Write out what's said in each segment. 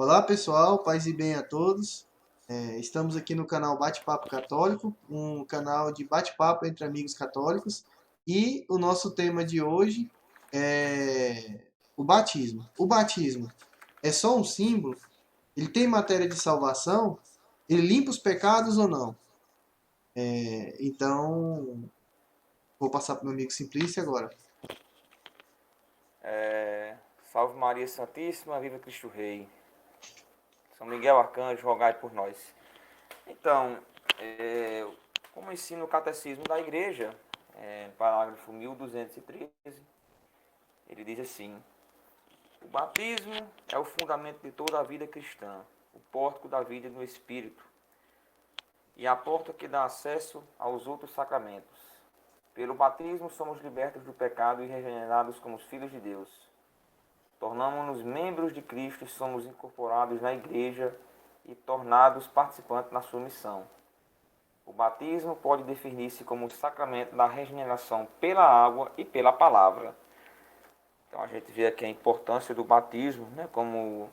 Olá pessoal, paz e bem a todos. Estamos aqui no canal Bate-Papo Católico, um canal de bate-papo entre amigos católicos. E o nosso tema de hoje é o batismo. O batismo é só um símbolo? Ele tem matéria de salvação? Ele limpa os pecados ou não? Então, vou passar para o meu amigo Simplício agora. Salve Maria Santíssima, viva Cristo Rei. São Miguel Arcanjo, rogai por nós. Então, como ensina o Catecismo da Igreja, parágrafo 1213, ele diz assim: o batismo é o fundamento de toda a vida cristã, o pórtico da vida no Espírito e a porta que dá acesso aos outros sacramentos. Pelo batismo somos libertos do pecado e regenerados como filhos de Deus. Tornamos-nos membros de Cristo e somos incorporados na Igreja e tornados participantes na sua missão. O batismo pode definir-se como o sacramento da regeneração pela água e pela palavra. Então a gente vê aqui a importância do batismo, né, como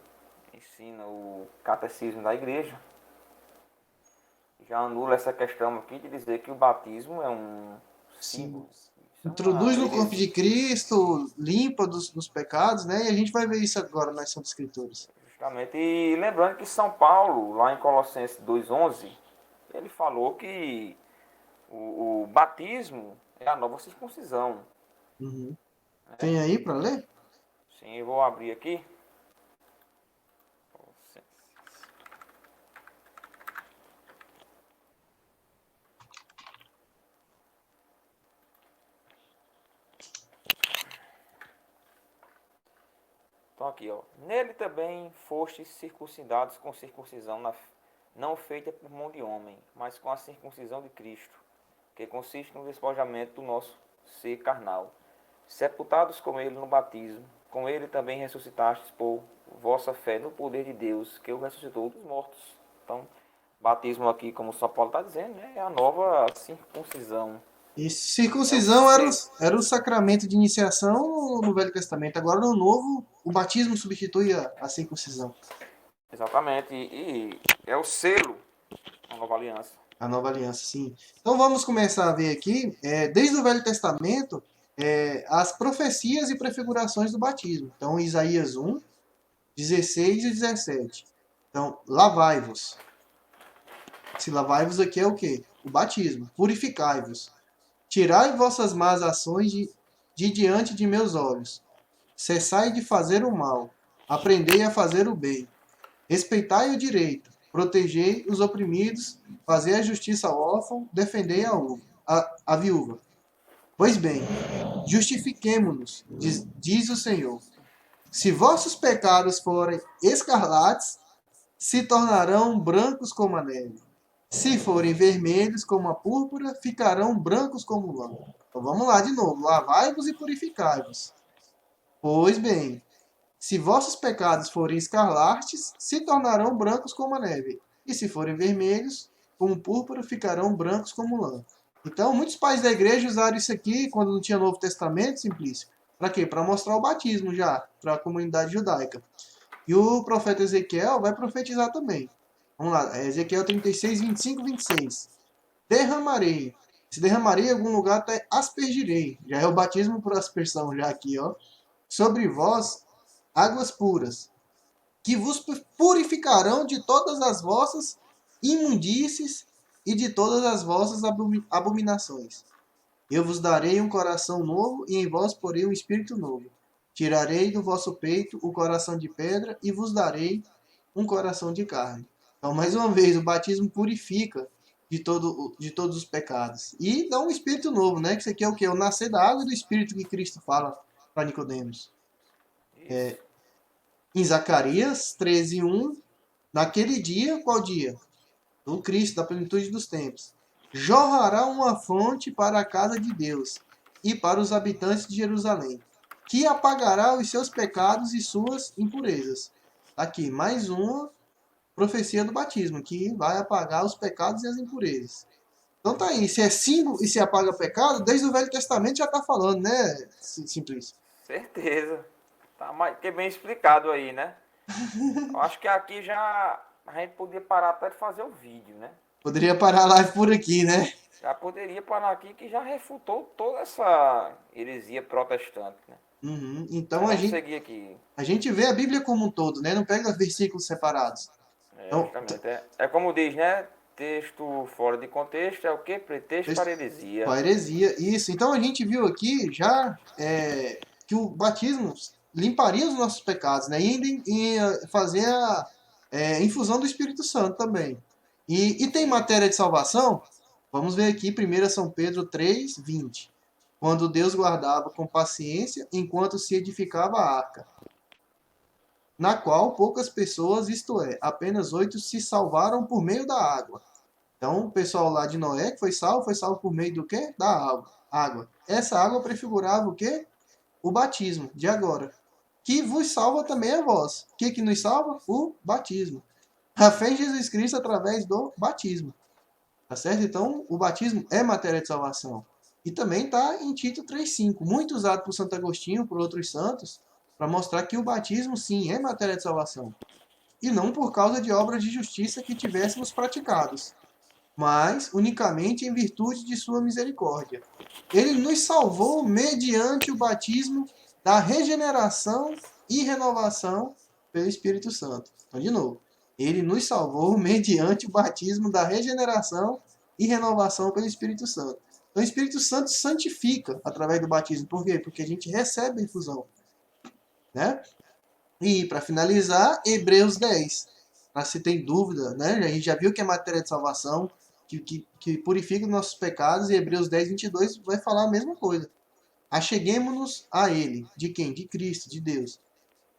ensina o Catecismo da Igreja. Já anula essa questão aqui de dizer que o batismo é um símbolo. Introduz no corpo de Cristo, limpa dos pecados, né? E a gente vai ver isso agora nas Santas Escrituras. Justamente. E lembrando que São Paulo, lá em Colossenses 2,11, ele falou que o batismo é a nova circuncisão. Uhum. Tem aí para ler? Sim, eu vou abrir aqui. Então aqui, ó. Nele também fostes circuncidados com circuncisão não feita por mão de homem, mas com a circuncisão de Cristo, que consiste no despojamento do nosso ser carnal. Sepultados com ele no batismo, com ele também ressuscitastes por vossa fé no poder de Deus, que o ressuscitou dos mortos. Então, batismo aqui, como o São Paulo está dizendo, né, é a nova circuncisão. E circuncisão era o sacramento de iniciação no Velho Testamento. Agora, no Novo, o batismo substitui a circuncisão. Exatamente, e é o selo da nova aliança. A nova aliança, sim. Então, vamos começar a ver aqui, desde o Velho Testamento, as profecias e prefigurações do batismo. Então, Isaías 1, 16 e 17. Então, lavai-vos. Se lavai-vos aqui é o quê? O batismo. Purificai-vos. Tirai vossas más ações de diante de meus olhos. Cessai de fazer o mal. Aprendei a fazer o bem. Respeitai o direito. Protegei os oprimidos. Fazei a justiça ao órfão. Defendei a viúva. Pois bem, justifiquemo-nos, diz o Senhor. Se vossos pecados forem escarlates, se tornarão brancos como a neve. Se forem vermelhos como a púrpura, ficarão brancos como lã. Então vamos lá de novo. Lavai-vos e purificai-vos. Pois bem, se vossos pecados forem escarlates, se tornarão brancos como a neve. E se forem vermelhos, como púrpura, ficarão brancos como lã. Então, muitos pais da igreja usaram isso aqui quando não tinha Novo Testamento, Simplício. Para quê? Para mostrar o batismo já, para a comunidade judaica. E o profeta Ezequiel vai profetizar também. Vamos lá, Ezequiel 36, 25, 26. Derramarei. Se derramarei em algum lugar, até aspergirei. Já é o batismo por aspersão, já aqui, ó. Sobre vós, águas puras, que vos purificarão de todas as vossas imundícies e de todas as vossas abominações. Eu vos darei um coração novo e em vós porei um espírito novo. Tirarei do vosso peito o coração de pedra e vos darei um coração de carne. Então, mais uma vez, o batismo purifica de todos os pecados. E dá um espírito novo, né? Que isso aqui é o quê? O nascer da água e do espírito que Cristo fala para Nicodemos. Em Zacarias 13:1, naquele dia, qual dia? Do Cristo, da plenitude dos tempos. Jorrará uma fonte para a casa de Deus e para os habitantes de Jerusalém, que apagará os seus pecados e suas impurezas. Aqui, mais uma profecia do batismo, que vai apagar os pecados e as impurezas. Então tá aí, se é símbolo e se apaga pecado, desde o Velho Testamento já está falando, né, Simplício? Certeza. Tá mais que bem explicado aí, né? Eu acho que aqui já a gente podia parar até de fazer o vídeo, né? Poderia parar a live por aqui, né? Já poderia parar aqui que já refutou toda essa heresia protestante, né? Uhum. Mas Então vamos seguir aqui. a gente vê a Bíblia como um todo, né? Não pega versículos separados. É, Então, justamente. É como diz, né? Texto fora de contexto é o quê? Pretexto texto para com heresia. a heresia, isso. Então a gente viu aqui já que o batismo limparia os nossos pecados, né? E ainda fazer a infusão do Espírito Santo também. E tem Sim. matéria de salvação? Vamos ver aqui, 1 São Pedro 3:20. Quando Deus guardava com paciência enquanto se edificava a arca, na qual poucas pessoas, isto é, apenas 8 se salvaram por meio da água. Então, o pessoal lá de Noé que foi salvo por meio do quê? Da água. Água. Essa água prefigurava o quê? O batismo de agora. Que vos salva também a vós. O que nos salva? O batismo. A fé em Jesus Cristo através do batismo. Tá certo? Então, o batismo é matéria de salvação. E também está em Tito 3:5, muito usado por Santo Agostinho, por outros santos, para mostrar que o batismo, sim, é matéria de salvação. E não por causa de obras de justiça que tivéssemos praticados, mas unicamente em virtude de sua misericórdia. Ele nos salvou mediante o batismo da regeneração e renovação pelo Espírito Santo. Então, de novo, ele nos salvou mediante o batismo da regeneração e renovação pelo Espírito Santo. Então, o Espírito Santo santifica através do batismo. Por quê? Porque a gente recebe a infusão, né? E para finalizar, Hebreus 10. Para se tem dúvida, né? A gente já viu que é matéria de salvação, que purifica os nossos pecados, e Hebreus 10:22 vai falar a mesma coisa. Acheguemos-nos a Ele. De quem? De Cristo, de Deus.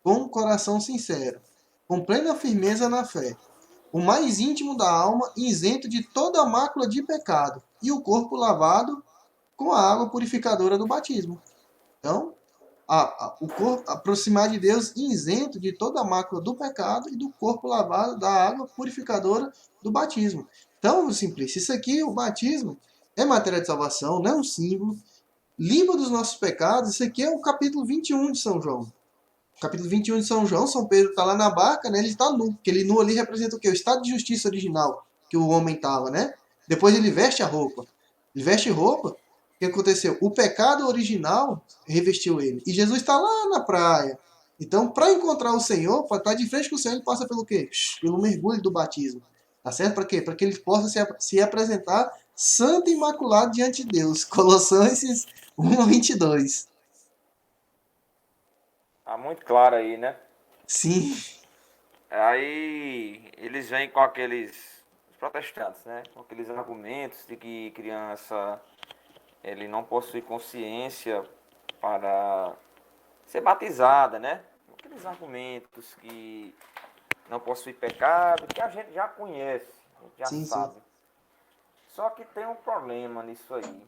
Com um coração sincero, com plena firmeza na fé, o mais íntimo da alma, isento de toda mácula de pecado, e o corpo lavado com a água purificadora do batismo. Então, o corpo aproximar de Deus isento de toda a mácula do pecado e do corpo lavado da água purificadora do batismo. Então, Simplício, isso aqui, o batismo, é matéria de salvação, não é um símbolo, limpa dos nossos pecados. Isso aqui é o capítulo 21 de São João. O capítulo 21 de São João, São Pedro está lá na barca, né? Ele está nu, porque ele nu ali representa o quê? O estado de justiça original que o homem estava, né? Depois ele veste a roupa. Ele veste roupa. O que aconteceu? O pecado original revestiu ele. E Jesus está lá na praia. Então, para encontrar o Senhor, para estar de frente com o Senhor, ele passa pelo quê? Pelo mergulho do batismo. Tá certo? Para quê? Para que ele possa se apresentar santo e imaculado diante de Deus. Colossenses 1:22. Tá muito claro aí, né? Sim, Aí eles vêm com aqueles os protestantes, né? Com aqueles argumentos de que criança ele não possui consciência para ser batizada, né? Aqueles argumentos que não possui pecado, que a gente já conhece, a gente já sim, sim. sabe. Só que tem um problema nisso aí.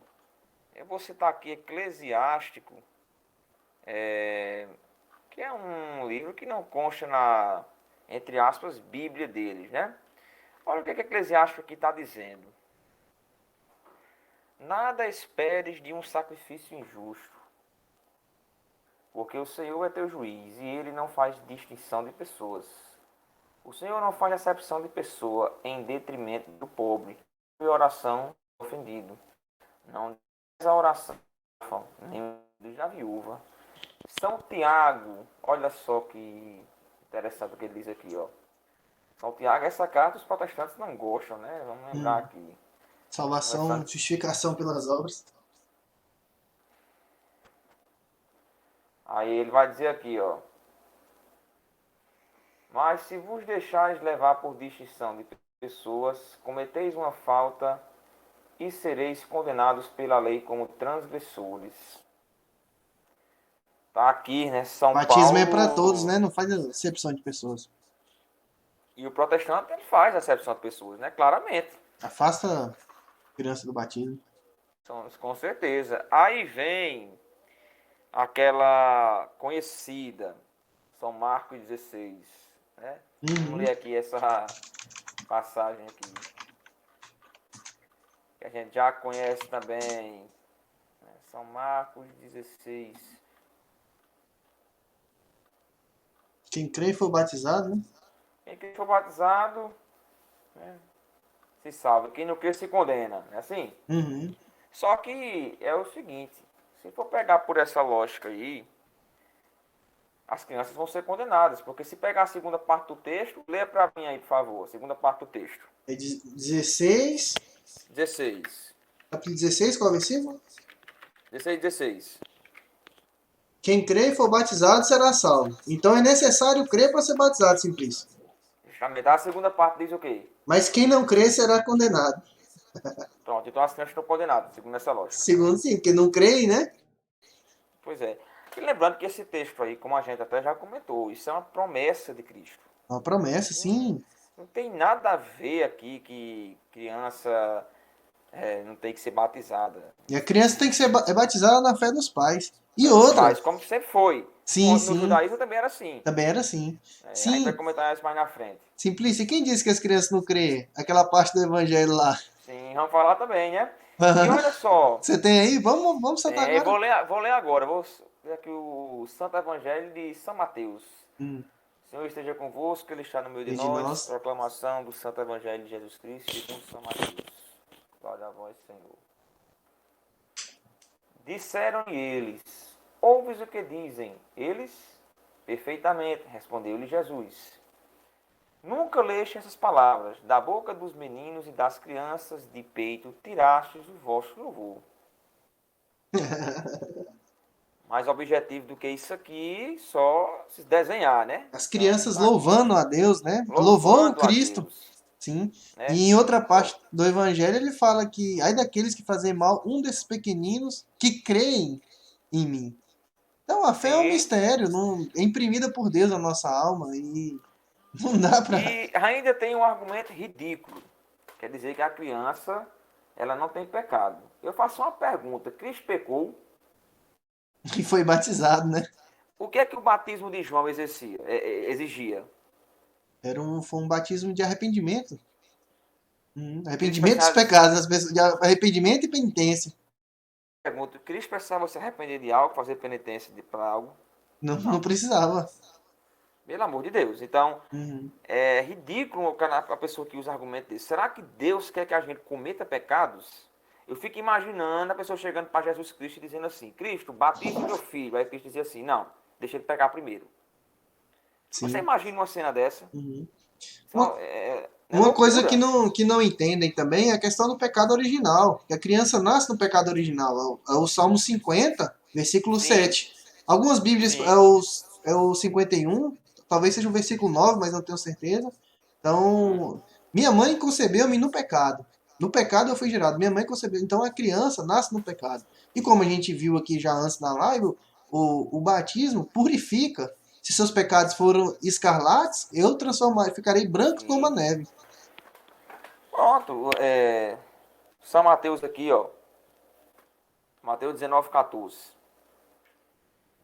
Eu vou citar aqui Eclesiástico, que é um livro que não consta na, entre aspas, Bíblia deles, né? Olha o que Eclesiástico aqui está dizendo. Nada esperes de um sacrifício injusto, porque o Senhor é teu juiz e ele não faz distinção de pessoas. O Senhor não faz acepção de pessoa em detrimento do pobre e oração do ofendido. Não diz a oração nem da viúva. São Tiago, olha só que interessante o que ele diz aqui, ó. São Tiago, essa carta os protestantes não gostam, né? Vamos lembrar Hum. aqui. Salvação, Começando. justificação pelas obras. Aí ele vai dizer aqui, ó. Mas se vos deixares levar por distinção de pessoas, cometeis uma falta e sereis condenados pela lei como transgressores. Tá aqui, né? São Batismo é para todos, Paulo. né? Não faz exceção de pessoas. E o protestante ele faz acepção de pessoas, né? Claramente. Afasta a criança do batismo. Com certeza. Aí vem aquela conhecida, São Marcos 16, né? Vamos Uhum. ler aqui essa passagem aqui, que a gente já conhece também, né? São Marcos 16. Quem crê e for batizado, né? Quem for batizado, né, se salva. Quem não crê se condena. É assim? Uhum. Só que é o seguinte, se for pegar por essa lógica aí, as crianças vão ser condenadas. Porque se pegar a segunda parte do texto, leia para mim aí, por favor, a segunda parte do texto. É 16, 16. capítulo 16, qual é o versículo? 16, 16. Quem crê e for batizado será salvo. Então é necessário crer para ser batizado, Simplício. Já me dá a segunda parte, diz o quê? Mas quem não crê será condenado. Pronto, então as crianças estão condenadas, segundo essa lógica. Segundo sim, porque não creem, né? Pois é. E lembrando que esse texto aí, como a gente até já comentou, isso é uma promessa de Cristo. Uma promessa, Não, sim. não tem nada a ver aqui que criança não tem que ser batizada. E a criança tem que ser batizada na fé dos pais. E Fé dos outra, pais, como sempre foi. sim, No sim, judaísmo também era assim. também era assim. A gente vai Sim, comentar isso mais na frente. Simplício, e quem disse que as crianças não creem? Aquela parte do evangelho lá. Sim, vamos falar também, né? E olha só, Você tem aí? Vamos saltar eu agora. vou ler agora. Vou ler aqui o Santo Evangelho de São Mateus. Hum, O Senhor esteja convosco, Ele está no meio de e de nós. nós. Proclamação do Santo Evangelho de Jesus Cristo segundo São Mateus. Glória a vós, Senhor. Disseram-lhe eles: Ouves o que dizem? Eles? Perfeitamente, respondeu-lhe Jesus. Nunca leste essas palavras: da boca dos meninos e das crianças de peito tirastes o vosso louvor. Mais objetivo do que isso aqui, só se desenhar, né? As Então, crianças tá aqui. louvando a Deus, né? Louvando Louvando a Cristo, Deus, sim. né? E em outra Ó, parte do evangelho ele fala que ai daqueles que fazem mal, um desses pequeninos que creem em mim. Então a fé é um sim. mistério, não, é imprimida por Deus na nossa alma e não dá pra. E ainda tem um argumento ridículo. Quer dizer que a criança, ela não tem pecado. Eu faço uma pergunta. Cristo pecou? E foi batizado, né? O que é que o batismo de João exigia? Foi um batismo de arrependimento. Cristo Arrependimento dos precisava, pecados, das pessoas, de arrependimento e penitência. pergunta, Cristo precisava se arrepender de algo, fazer penitência para algo? Não, não Não. precisava. Pelo amor de Deus. Então, Uhum. é ridículo a pessoa que usa argumento desse. Será que Deus quer que a gente cometa pecados? Eu fico imaginando a pessoa chegando para Jesus Cristo e dizendo assim: Cristo, batize meu filho. Aí Cristo dizia assim: Não, deixa ele pecar primeiro. Você Sim. imagina uma cena dessa? Uhum. Isso Uma, é uma coisa que loucura. não entendem também é a questão do pecado original. Que a criança nasce no pecado original. É o Salmo 50, versículo Sim, 7. Algumas Bíblias sim. é o 51, talvez seja o versículo 9, mas não tenho certeza. Então, minha mãe concebeu-me no pecado. No pecado eu fui gerado. Minha mãe concebeu. Então a criança nasce no pecado. E como a gente viu aqui já antes na live, o batismo purifica. Se seus pecados foram escarlates, eu ficarei branco como a Sim. neve. Pronto. São Mateus aqui, ó. Mateus 19:14.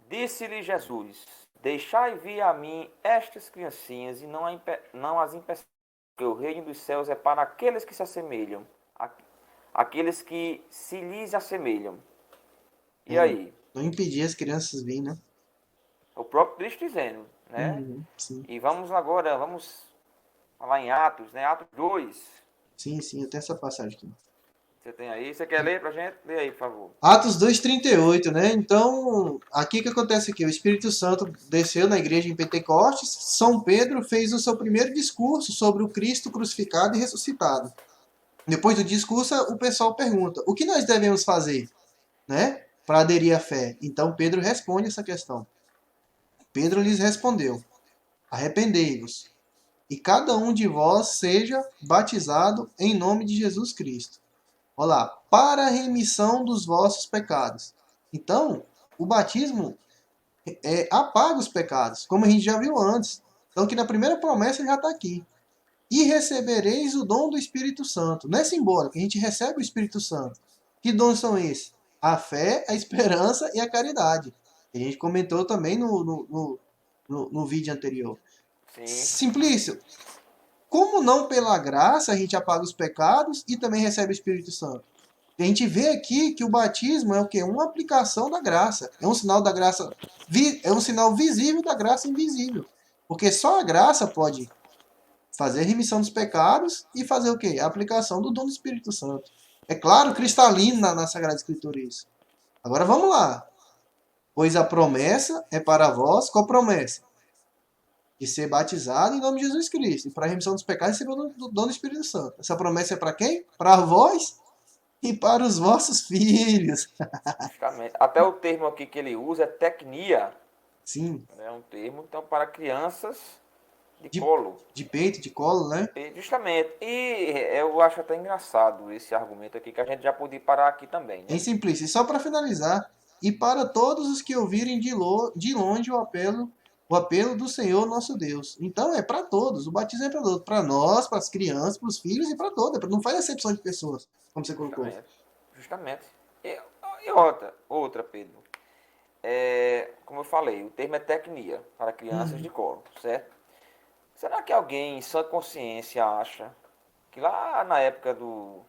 Disse-lhe Jesus: Deixai vir a mim estas criancinhas e não as impeçais, porque o reino dos céus é para aqueles que se assemelham, aqueles que se lhes assemelham. E É, aí? não impedir as crianças virem, né? O próprio Cristo dizendo, né? Uhum, sim. E vamos agora, vamos falar em Atos, né? Atos 2. Sim, sim, eu tenho essa passagem aqui. Você tem aí? Você quer ler pra gente? Lê aí, por favor. Atos 2:38, né? Então, aqui que acontece aqui, o Espírito Santo desceu na igreja em Pentecostes, São Pedro fez o seu primeiro discurso sobre o Cristo crucificado e ressuscitado. Depois do discurso, o pessoal pergunta: "O que nós devemos fazer, né, para aderir à fé?" Então Pedro responde essa questão. Pedro lhes respondeu: "Arrependei-vos, e cada um de vós seja batizado em nome de Jesus Cristo. Olá, para a remissão dos vossos pecados." Então, o batismo apaga os pecados, como a gente já viu antes. Então, que na primeira promessa já está aqui. E recebereis o dom do Espírito Santo. Não é simbólico, a gente recebe o Espírito Santo. Que dons são esses? A fé, a esperança e a caridade. A gente comentou também no vídeo anterior. Sim. Simplício, como não pela graça a gente apaga os pecados e também recebe o Espírito Santo? A gente vê aqui que o batismo é o quê? Uma aplicação da graça. É um sinal da graça, é um sinal visível da graça invisível. Porque só a graça pode fazer remissão dos pecados e fazer o quê? A aplicação do dom do Espírito Santo. É claro, cristalino na Sagrada Escritura isso. Agora vamos lá. Pois a promessa é para vós, qual promessa? De ser batizado em nome de Jesus Cristo. E para a remissão dos pecados receber o dom do Espírito Santo. Essa promessa é para quem? Para vós e para os vossos filhos. Justamente. Até o termo aqui que ele usa é tecnia. Sim. É um termo, então, para crianças de De, colo. de peito, de colo, né? Justamente. E eu acho até engraçado esse argumento aqui, que a gente já podia parar aqui também, Em né? simplício. E só para finalizar. E para todos os que ouvirem de longe o apelo do Senhor nosso Deus. Então é para todos. O batismo é para todos. Para nós, para as crianças, para os filhos e para todos. Não faz exceção de pessoas, como você colocou. Justamente. Justamente. E outra, Pedro. Como eu falei, o termo é tecnia para crianças Uhum. de colo, certo? Será que alguém em sua consciência acha que lá na época do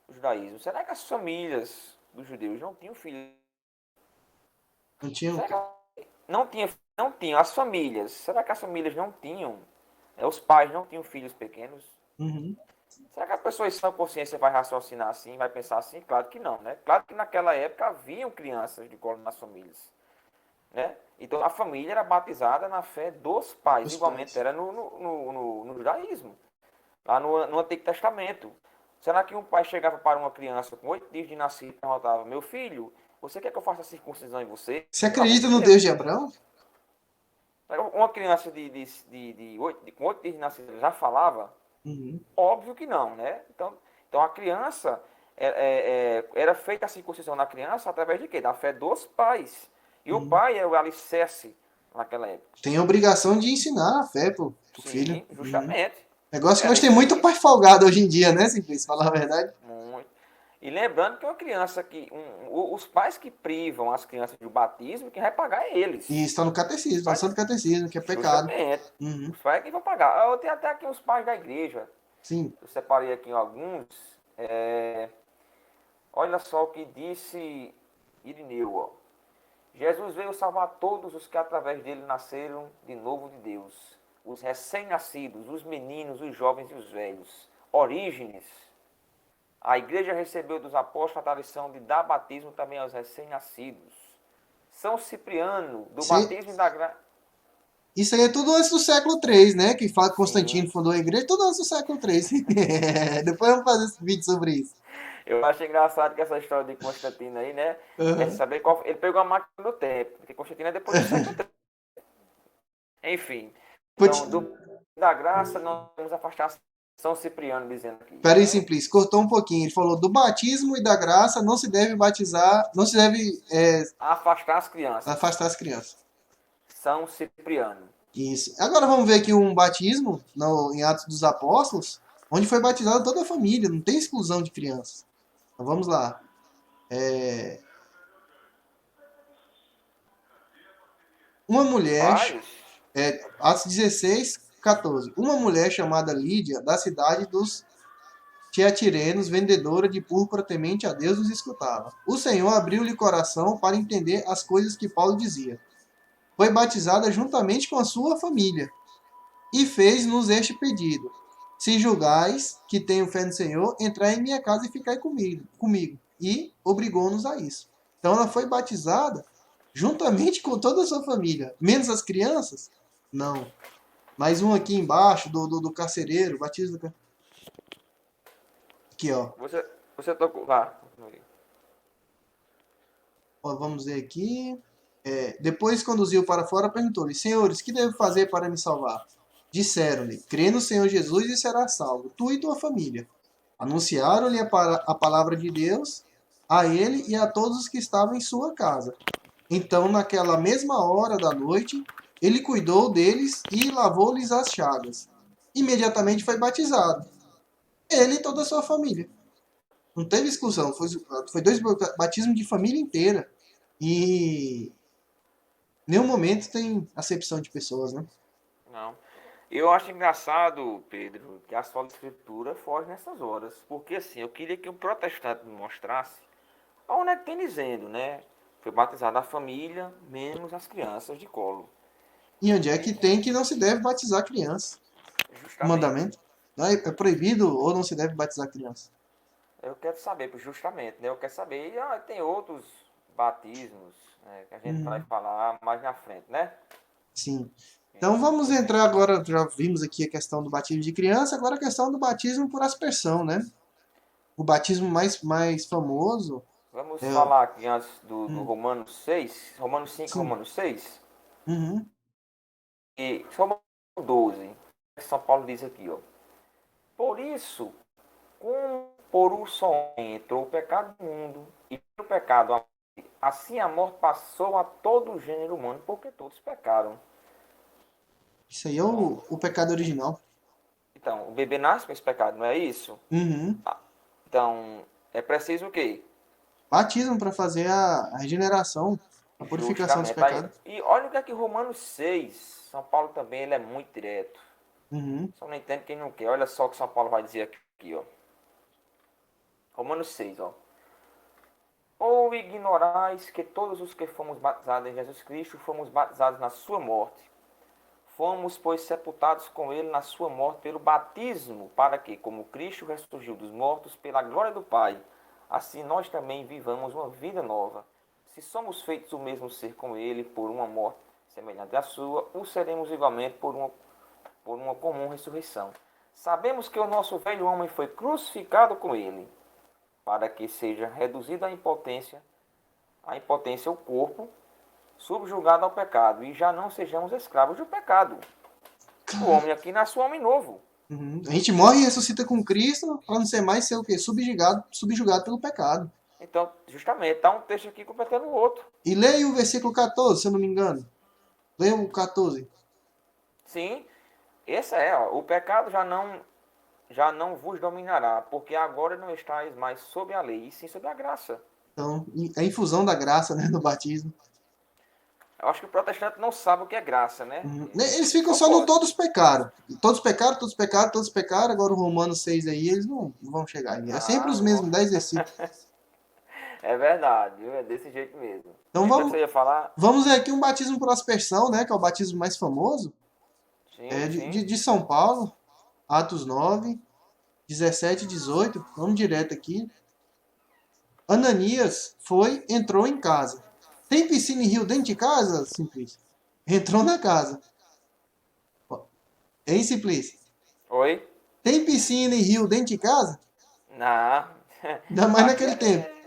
judaísmo, será que as famílias dos judeus não tinham filhos? Não tinha o Será quê? que não tinham as famílias? Será que as famílias não tinham? Os pais não tinham filhos pequenos? Uhum. Será que a pessoa em sua consciência vai raciocinar assim, vai pensar assim? Claro que não, né? Claro que naquela época haviam crianças de colo nas famílias, né? Então a família era batizada na fé dos pais, Os igualmente pais. era no judaísmo, lá no Antigo Testamento. Será que um pai chegava para uma criança com 8 dias de nascido e perguntava: Meu filho, você quer que eu faça a circuncisão em você? Você Pelo amor acredita de no Deus. Deus de Abraão? Uma criança com 8 dias de nascido já falava? Uhum. Óbvio que não, né? Então a criança era feita a circuncisão na criança através de quê? Da fé dos pais. E o Uhum. pai era o alicerce naquela época. Tem a obrigação de ensinar a fé pro filho. Sim, Uhum. justamente. Negócio que Era hoje tem isso muito aí. pai folgado hoje em dia, né, Simplício? Falar a verdade. Muito. E lembrando que uma criança os pais que privam as crianças do batismo, quem vai pagar é E eles. está no Os catecismo, está pais, no catecismo, que é pecado. justamente. Uhum. Os pais é quem vão pagar. Eu tenho até aqui os pais da igreja. Sim. Eu separei aqui alguns. Olha só o que disse Irineu. Ó. Jesus veio salvar todos os que através dele nasceram de novo de Deus. Os recém-nascidos, os meninos, os jovens e os velhos. Orígenes. A igreja recebeu dos apóstolos a tradição de dar batismo também aos recém-nascidos. São Cipriano, do batismo e da graça. Isso aí é tudo antes do século III, né? Que fala que Sim, Constantino fundou a igreja, tudo antes do século III. Depois vamos fazer esse vídeo sobre isso. eu acho engraçado que essa história de Constantino aí, né? É Uhum. saber qual. Ele pegou a máquina do tempo, porque Constantino é depois do século III. Enfim. Então, da graça, nós vamos afastar São Cipriano dizendo aqui. Peraí, Então, Simplício, cortou um pouquinho. Ele falou do batismo e da graça não se deve batizar, não se deve afastar as crianças. afastar as crianças. São Cipriano. Isso. Agora vamos ver aqui um batismo em Atos dos Apóstolos, onde foi batizada toda a família, não tem exclusão de crianças. Então vamos lá. Uma mulher, Rapaz, Atos 16, 14. Uma mulher chamada Lídia, da cidade dos Tiatirenos, vendedora de púrpura temente a Deus, os escutava. O Senhor abriu-lhe o coração para entender as coisas que Paulo dizia. Foi batizada juntamente com a sua família e fez-nos este pedido: se julgais que tenho fé no Senhor, entrai em minha casa e ficai comigo. E obrigou-nos a isso. Então ela foi batizada juntamente com toda a sua família, menos as crianças? Não. Mais um aqui embaixo do carcereiro, batismo do aqui, ó. você tocou. Vá. Ó, vamos ver aqui. Depois conduziu para fora, perguntou-lhe: Senhores, que devo fazer para me salvar? Disseram-lhe: Crê no Senhor Jesus e serás salvo, tu e tua família. Anunciaram-lhe a palavra de Deus a ele e a todos os que estavam em sua casa. Então, naquela mesma hora da noite, ele cuidou deles e lavou-lhes as chagas. Imediatamente foi batizado. Ele e toda a sua família. Não teve exclusão. Foi dois batismos de família inteira. E em nenhum momento tem acepção de pessoas, né? Não. Eu acho engraçado, Pedro, que a Sagrada Escritura foge nessas horas. Porque assim, eu queria que um protestante me mostrasse onde é que tem dizendo, né? Foi batizada a família, menos as crianças de colo. E onde é que tem que não se deve batizar criança? O Justamente. mandamento. Não, é proibido ou não se deve batizar criança? Eu quero saber, justamente, né? Eu quero saber. E tem outros batismos, né, que a gente vai Uhum, falar mais na frente, né? sim. Então Então, vamos pois bem. entrar agora, já vimos aqui a questão do batismo de criança, agora a questão do batismo por aspersão, né? O batismo mais famoso Vamos é. falar aqui antes do Hum, Romanos 6, Romanos 5, sim. Romanos 6 Uhum. e Romanos 12. São Paulo diz aqui, ó. Por isso, como por um só entrou o pecado no mundo, e pelo pecado a morte, assim a morte passou a todo o gênero humano, porque todos pecaram. Isso aí é Então, o pecado original. então, o bebê nasce com esse pecado, não é isso? Uhum. Ah, então, é preciso o quê? Batismo para fazer a regeneração, a purificação dos Justamente. Aí, pecados. e olha o que é que Romanos 6, São Paulo também ele é muito direto. Uhum. Só não entende quem não quer. Olha só o que São Paulo vai dizer aqui, ó. Romanos 6, ó. Ou ignorais que todos os que fomos batizados em Jesus Cristo fomos batizados na sua morte. Fomos, pois, sepultados com ele na sua morte pelo batismo, para que, como Cristo ressurgiu dos mortos pela glória do Pai, assim nós também vivamos uma vida nova. Se somos feitos o mesmo ser com ele por uma morte semelhante à sua, o seremos igualmente por uma comum ressurreição. Sabemos que o nosso velho homem foi crucificado com ele, para que seja reduzida a impotência o corpo, subjugado ao pecado, e já não sejamos escravos do pecado. O homem aqui nasce um homem novo. Uhum. A gente morre e ressuscita com Cristo para não ser mais ser o quê? Subjugado pelo pecado. Então, justamente, está um texto aqui completando o outro. E leia o versículo 14, se eu não me engano. Leia o 14. Sim, esse é, ó, o pecado já não vos dominará, porque agora não estáis mais sob a lei, e sim sob a graça. Então, a infusão da graça, né, no batismo. Eu acho que o protestante não sabe o que é graça, né? Uhum. Ele Eles ficam só só no pode. todos pecaram. Todos pecaram, todos pecaram, todos pecaram. Agora o Romanos 6 aí, eles não vão chegar aí. É sempre os Não, mesmos 10 versículos. é verdade, viu? É desse jeito mesmo. Então Então você ia falar? vamos ver aqui um batismo por aspersão, né, que é o batismo mais famoso. É Sim, sim. de São Paulo, Atos 9, 17 e 18. Vamos direto aqui. Ananias foi, entrou em casa. Tem piscina e rio dentro de casa, Simplício? Entrou na casa. Hein, Simplício? Oi? Tem piscina e rio dentro de casa? Não. Ainda mais Aqui naquele tempo. é.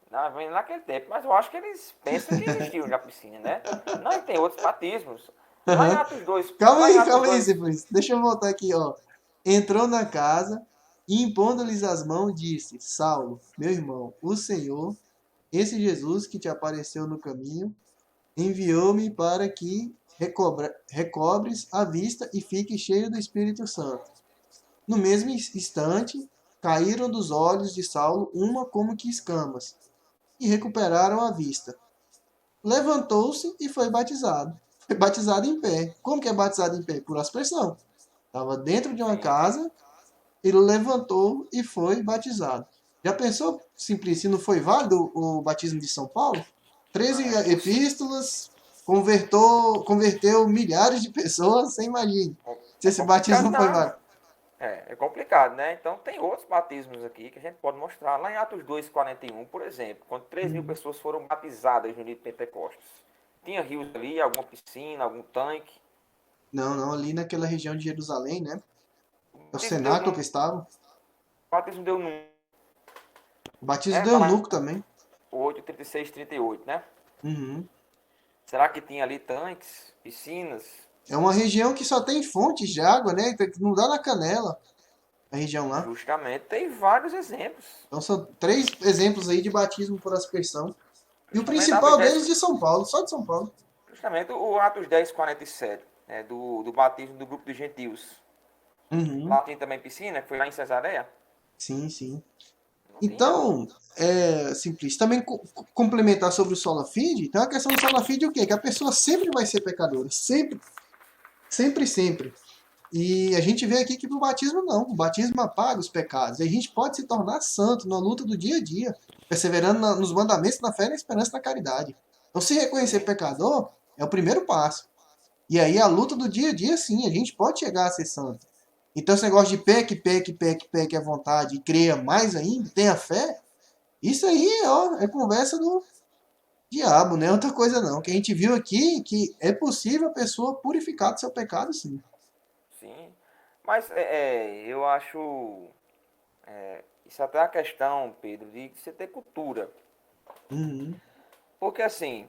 Não, vem naquele tempo, mas eu acho que eles pensam que existiu já piscina, né? Não, e tem outros batismos. Lá em Uhum. Atos 2, lá em Atos Calma aí, 2, Simplício. Deixa eu voltar aqui, ó. Entrou na casa e, impondo-lhes as mãos, disse: Saulo, meu irmão, o Senhor, esse Jesus que te apareceu no caminho, enviou-me para que recobres a vista e fique cheio do Espírito Santo. No mesmo instante, caíram dos olhos de Saulo uma como que escamas, e recuperaram a vista. Levantou-se e foi batizado. Foi batizado em pé. Como que é batizado em pé? Por aspersão. Estava dentro de uma sim, sim. casa, ele levantou e foi batizado. Já pensou, Simplício, se não foi válido o batismo de São Paulo? 13 Não, é impossível. epístolas, converteu milhares de pessoas, você imagina. Se É esse batismo complicado, não foi não. válido. É complicado, né? Então tem outros batismos aqui que a gente pode mostrar. Lá em Atos 2:41, por exemplo, quando 3.000 Uhum. pessoas foram batizadas no dia de Pentecostes. Tinha rios ali, alguma piscina, algum tanque. Não, não, ali naquela região de Jerusalém, né? O É o batismo deu cenáculo que num. estava. O batismo deu num. O batismo Né? do Tá lá eunuco também. em 8:36-38, né? Uhum. Será que tinha ali tanques, piscinas? É uma região que só tem fontes de água, né? Então, não dá na canela, a região lá. Justamente, tem vários exemplos. Então são três exemplos aí de batismo por aspersão. E o Justamente Atos principal 10, deles de São Paulo, só de São Paulo. justamente o Atos 10:47, né, do batismo do grupo dos gentios. Uhum. Lá tem também piscina, que foi lá em Cesareia? Sim, sim. Não tinha? Então, Simplício, também complementar sobre o sola fide, então a questão do sola fide é o quê? Que a pessoa sempre vai ser pecadora. Sempre, sempre, sempre. E a gente vê aqui que pro batismo não. O batismo apaga os pecados. E a gente pode se tornar santo na luta do dia a dia, perseverando nos mandamentos, na fé, na esperança e na caridade. Então, se reconhecer Sim, pecador é o primeiro passo. E aí a luta do dia a dia, sim, a gente pode chegar a ser santo. Então esse negócio de peque à vontade e creia mais ainda, tenha fé, isso aí, ó, é conversa do diabo, não é outra coisa não. Que a gente viu aqui que é possível a pessoa purificar do seu pecado, sim. Sim. Mas eu acho. Isso até é a questão, Pedro, de você ter cultura. Uhum. Porque assim,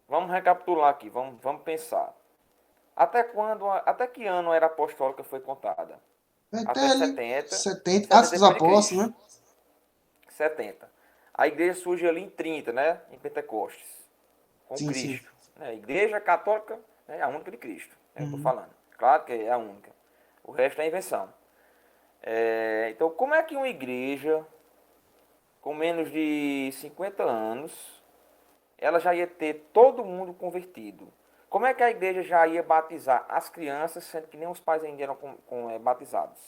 vamos recapitular aqui, vamos pensar. Até que ano a era apostólica foi contada? Até Até ali 70, 70, Atos 70 dos depois de Apóstolos, Cristo. né? 70. A igreja surge ali em 30, né? Em Pentecostes, com Sim, sim. Cristo. A igreja católica é a única de Cristo, é o que eu estou Uhum. falando. Claro que é a única. O resto é invenção. Então, como é que uma igreja com menos de 50 anos, ela já ia ter todo mundo convertido? Como é que a igreja já ia batizar as crianças, sendo que nem os pais ainda eram batizados?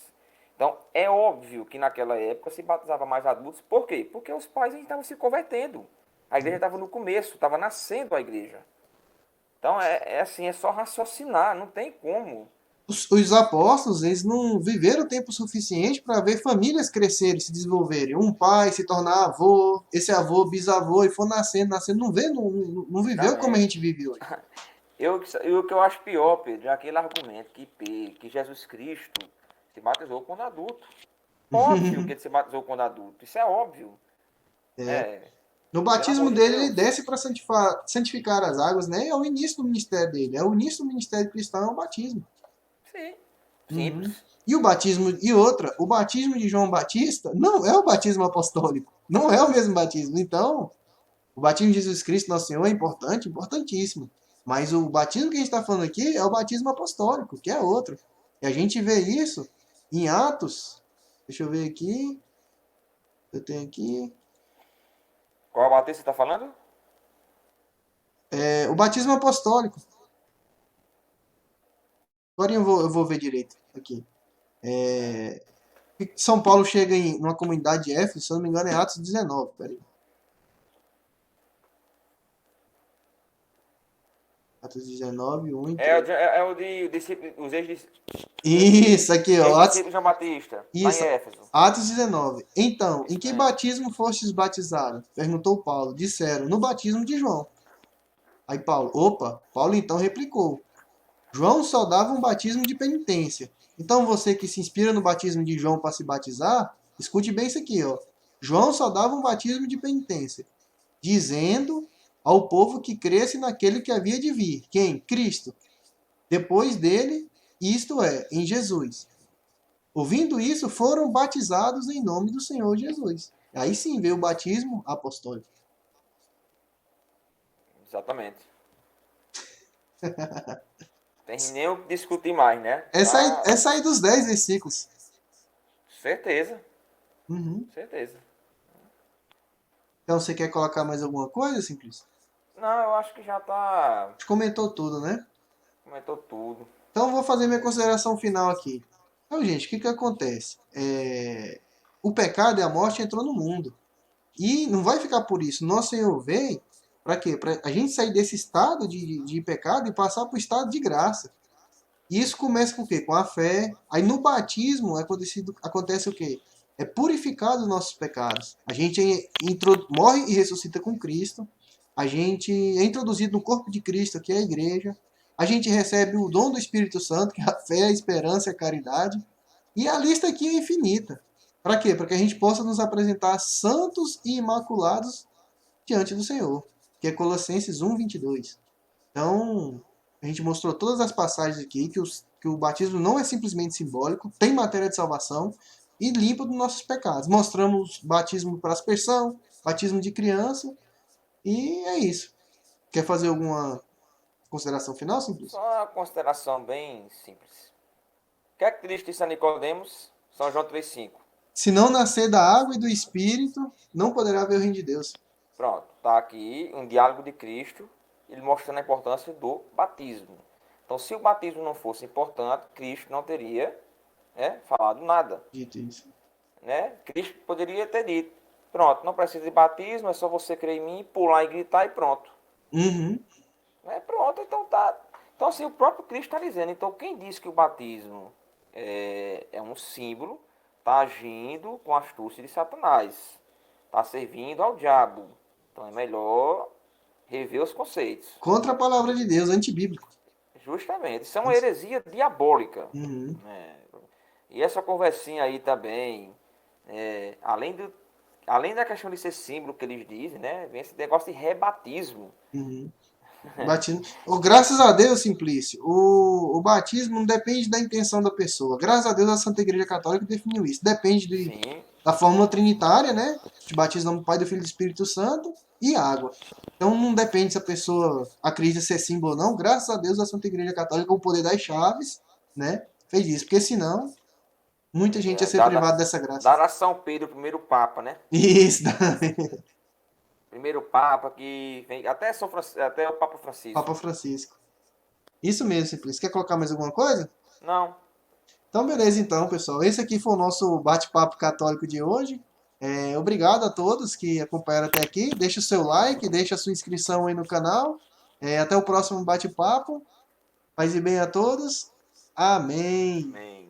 Então, é óbvio que naquela época se batizava mais adultos. Por quê? Porque os pais ainda estavam se convertendo. A igreja estava no começo, estava nascendo a igreja. Então, é assim, é só raciocinar, não tem como. Os apóstolos, eles não viveram tempo suficiente para ver famílias crescerem, se desenvolverem. Um pai se tornar avô, esse avô, bisavô, e for nascendo, nascendo. Não vê, não viveu como a Exatamente. gente vive hoje. O que eu acho pior, Pedro, é aquele argumento que Jesus Cristo se batizou quando adulto. Óbvio que ele se batizou quando adulto. Isso é óbvio. É, No pelo amor batismo de dele, ele Deus. desce para santificar as águas, né? É o início do ministério dele. É o início do ministério cristão, é o batismo. Sim. Uhum. Simples. E o batismo, e outra, o batismo de João Batista não é o batismo apostólico. Não é o mesmo batismo. Então, o batismo de Jesus Cristo, nosso Senhor, é importante, importantíssimo. Mas o batismo que a gente está falando aqui é o batismo apostólico, que é outro. E a gente vê isso em Atos. Deixa eu ver aqui. Eu tenho aqui. Qual batista você está falando? O batismo apostólico. Agora eu vou ver direito aqui. São Paulo chega em uma comunidade de Éfeso, se eu não me engano, é Atos 19. Peraí. Atos 19, 1 e É, 3. o de os Isso, aqui, ó. ex-discípulos de João Batista, lá em Isso, Éfeso. Atos 19. Então, em Isso que mesmo. batismo fostes batizados? Perguntou Paulo. Disseram, no batismo de João. Aí Paulo, opa, Paulo então replicou. João só dava um batismo de penitência. Então você que se inspira no batismo de João para se batizar, escute bem isso aqui, ó. João só dava um batismo de penitência, dizendo ao povo que cresce naquele que havia de vir. Quem? Cristo. Depois dele, isto é, em Jesus. Ouvindo isso, foram batizados em nome do Senhor Jesus. Aí sim veio o batismo apostólico. Exatamente. Tem nem o que discutir mais, né? Essa aí, Tá. essa aí dos 10 versículos. Certeza. Uhum. Certeza. Então você quer colocar mais alguma coisa, Simplício? Não, eu acho que já tá. A gente comentou tudo, né? Comentou tudo. Então eu vou fazer minha consideração final aqui. Então, gente, o que acontece? O pecado e a morte entrou no mundo. E não vai ficar por isso. Nosso Senhor veio para quê? Para a gente sair desse estado de pecado e passar para o estado de graça. E isso começa com o quê? Com a fé. Aí no batismo acontece o quê? É purificado os nossos pecados. A gente morre e ressuscita com Cristo. A gente é introduzido no corpo de Cristo, que é a igreja. A gente recebe o dom do Espírito Santo, que é a fé, a esperança e a caridade. E a lista aqui é infinita. Para quê? Para que a gente possa nos apresentar santos e imaculados diante do Senhor, que é Colossenses 1:22. Então, a gente mostrou todas as passagens aqui que o batismo não é simplesmente simbólico, tem matéria de salvação e limpa dos nossos pecados. Mostramos batismo para aspersão, batismo de criança e é isso. Quer fazer alguma consideração final, Simples? Só uma consideração bem simples. O que é que Cristo disse a Nicodemos? São João 3,5. Se não nascer da água e do Espírito, não poderá ver o reino de Deus. Pronto, tá aqui um diálogo de Cristo, ele mostrando a importância do batismo. Então, se o batismo não fosse importante, Cristo não teria falado nada. Dito isso. Né? Cristo poderia ter dito: pronto, não precisa de batismo, é só você crer em mim, pular e gritar e pronto. Uhum. Pronto, então tá. Então, assim, o próprio Cristo está dizendo. Então, quem diz que o batismo é um símbolo, está agindo com a astúcia de Satanás, está servindo ao diabo. Então, é melhor rever os conceitos. Contra a palavra de Deus, antibíblico. Justamente. Isso é uma heresia diabólica. Uhum. Né? E essa conversinha aí também, além da questão de ser símbolo que eles dizem, né? Vem esse negócio de rebatismo. Uhum. Batismo. Graças a Deus, Simplício, o batismo não depende da intenção da pessoa. Graças a Deus a Santa Igreja Católica definiu isso. Depende Sim. da fórmula trinitária, né? De batismo do Pai, do Filho e do Espírito Santo e água. Então não depende se a pessoa acredita ser símbolo ou não. Graças a Deus a Santa Igreja Católica, com o poder das chaves, né? Fez isso. Porque senão, muita gente ia ser privada dessa graça. Dar a São Pedro, o primeiro Papa, né? Isso, Primeiro Papa que vem. Até o Papa Francisco. Papa Francisco. Isso mesmo, Simplício. Quer colocar mais alguma coisa? Não. Então, beleza, então, pessoal. Esse aqui foi o nosso bate-papo católico de hoje. Obrigado a todos que acompanharam até aqui. Deixa o seu like, deixa a sua inscrição aí no canal. Até o próximo bate-papo. Paz e bem a todos. Amém. Amém.